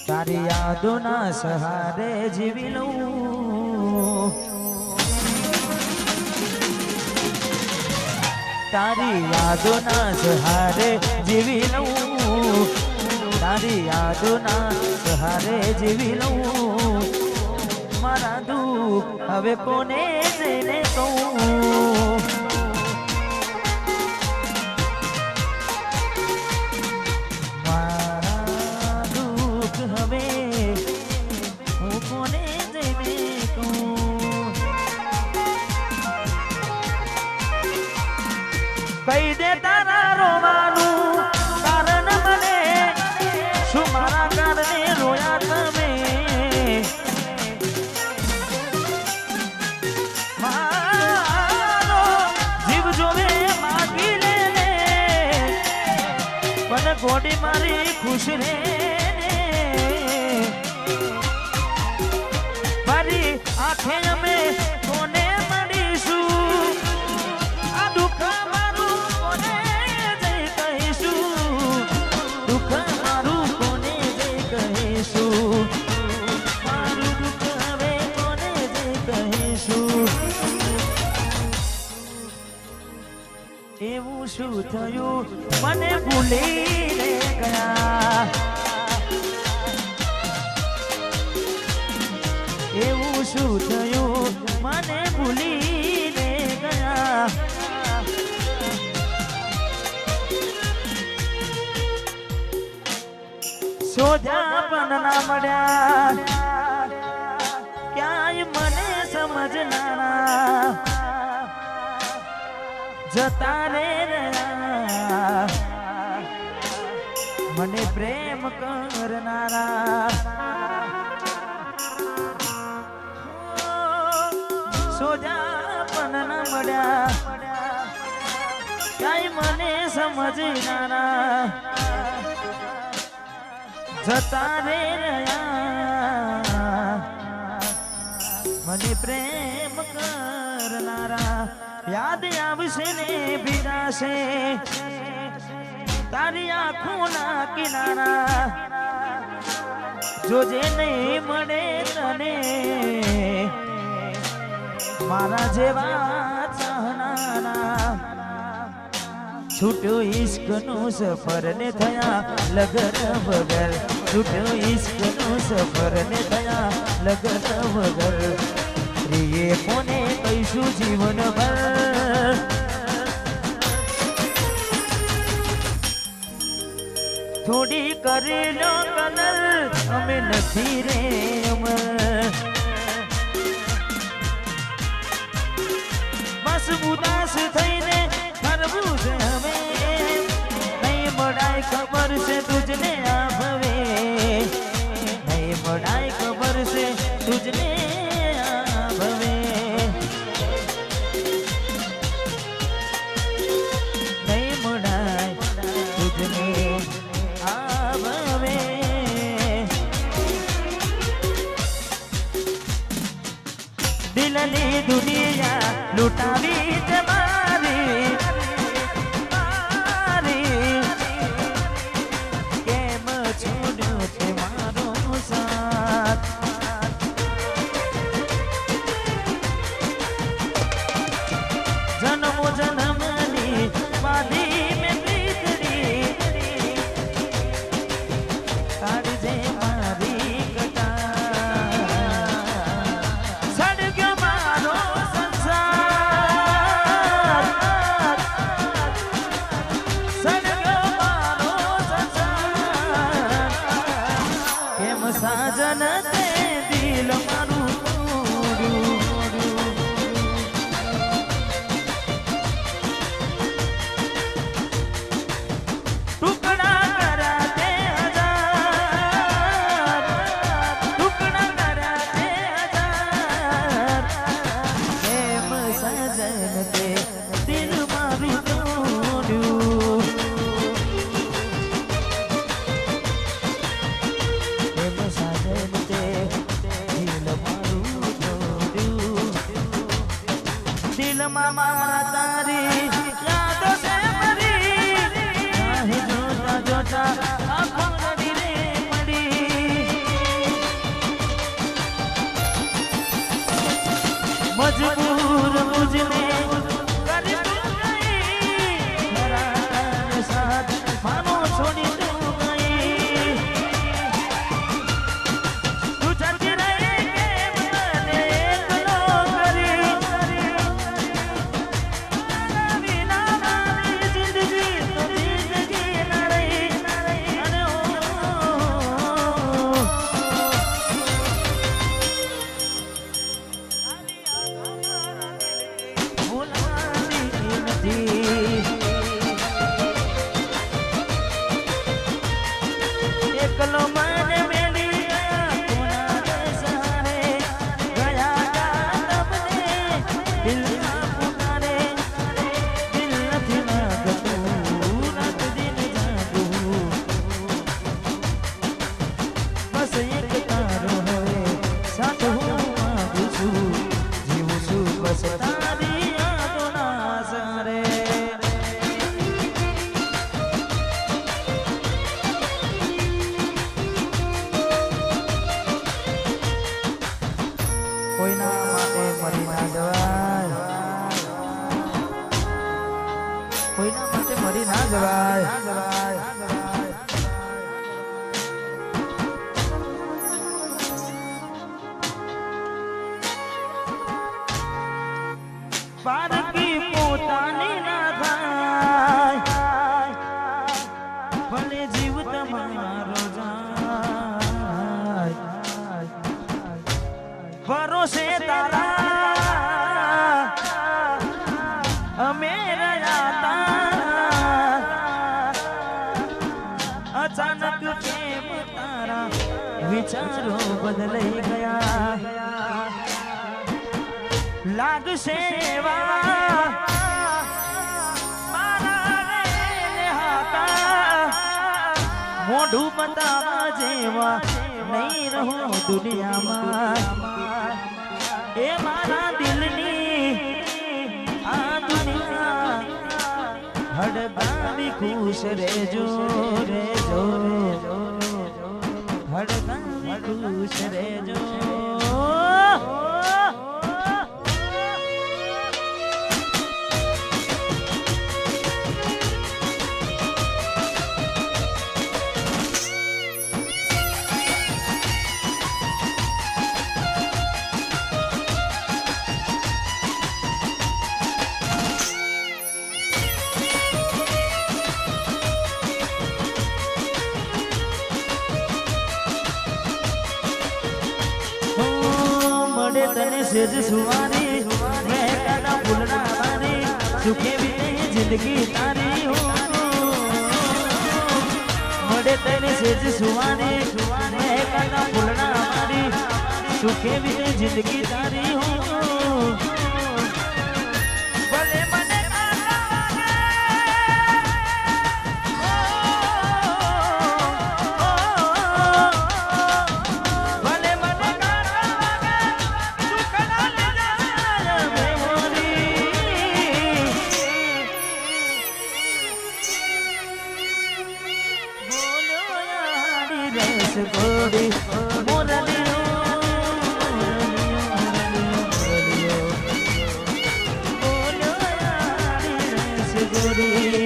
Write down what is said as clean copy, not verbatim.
તારી યાદોના સહારે જીવી લઉં, તારી યાદોના સહારે જીવી લઉં, તારી યાદોના સહારે જીવી લઉં. મારા દુઃખ હવે કોને જઈને કહું, કહી દે તારા રોવાનું કારણ મને, શું મારા કારણે રોયા તમે? મારો જીવ જોવે માગી લે, પણ ગોડી મારી ખુશ રે. મારી આંખે અમે કોને મળીશું, આ દુઃખ એવું શું થયું મને ભૂલીને ગયા, એવું શું થયું મને ભૂલીને ગયા. સોજા પણ ના મળ્યા ક્યાંય મને સમજનારા, જતા રે રહ્યા મને પ્રેમ કરનારા. સોજા પણ ન મળ્યા ક્યાંય મને સમજનારા, જતા રે રહ્યા મને પ્રેમ કરનારા. યાદ આવશે ને ભીડાશે તારી આંખોના કિનારા, જોજે નહીં મળે તને મારા જેવા ચાહનારા. છૂટ્યો ઈશ્કનું સફર ને થયા લગન વગર, છૂટ્યો ઈશ્કનું સફર ને થયા લગન વગર. પ્રિયે કોને કહીશું જીવન ભર, થોડી કરી લો કદર અમે નથી રે અમર. બસ ઉદાસ થઈને ફરવું છે હવે, નહીં મળાય ખબર છે તુજને આ ભવે, નહીં મળાય ખબર છે તુજને આ ભવે. નહીં મળાય તુજને આ ભવે. દિલની દુનિયા લૂંટાવી છે મારી, મારી કેમ છોડ્યો છે મારો સાથ. જન્મો જન્મની બાધી મેં પ્રીતની, કાઢજે મારી કટા. સડગ્યો મારો સંસાર, સડગ્યો મારો સંસાર. કેમ સાજન તે દિલ મારું તોડ્યું, ટુકડા કર્યા તે હજાર, ટુકડા કર્યા તે હજાર. કેમ સજન તે દિલ મારું તોડ્યું, કેમ સજન તે દિલ મારું તોડ્યું. દિલમાં મારા તારી યાદો છે મરી, જોતા જોતા આંખો નદી રે મળી. मजबूर मुझने कर तू गई मेरा साथ मानो छोड़ी तू गई तू चलती रही के मैंने एकलो करी बिना मारी जिंदगी तो जिंदगी न रही अरे एकलो मन मेलिया कोना सहारे गया तबने दिल ना पुकारे दिल નથી લાગતું રાત દિન જાગું બસ એક તારો હવે સાથ હું માંગુ છું જીવું છું બસ તારી યાદોના સહારે કોઈના માટે મરી ના જવાય કોઈના માટે મરી ના જવાય પારકી પોતાની ના થાય ભલે જીવ તમારો જાય ભરોસે તારા અમે રહ્યા અચાનક કેમ તારા વિચારો બદલાઈ ગયા લાગશે એવા મારા રે હાકા મોઢું બતાવા જેવા નહીં રહો દુનિયામાં એ મારા દિલની આ દુનિયા હડકાવી ખુશ રેજો રેજો હડકાવી ખુશ રેજો तने सेज सुवारी मैं कदा भूलना मारी सुखे भी नहीं जिंदगी तारी हो मडे तने सेज सुवारी मैं कदा भूलना मारी सुखे भी नहीं जिंदगी तारी हो भले मने गोरी मुरलियो बोलो यारी रस गोरी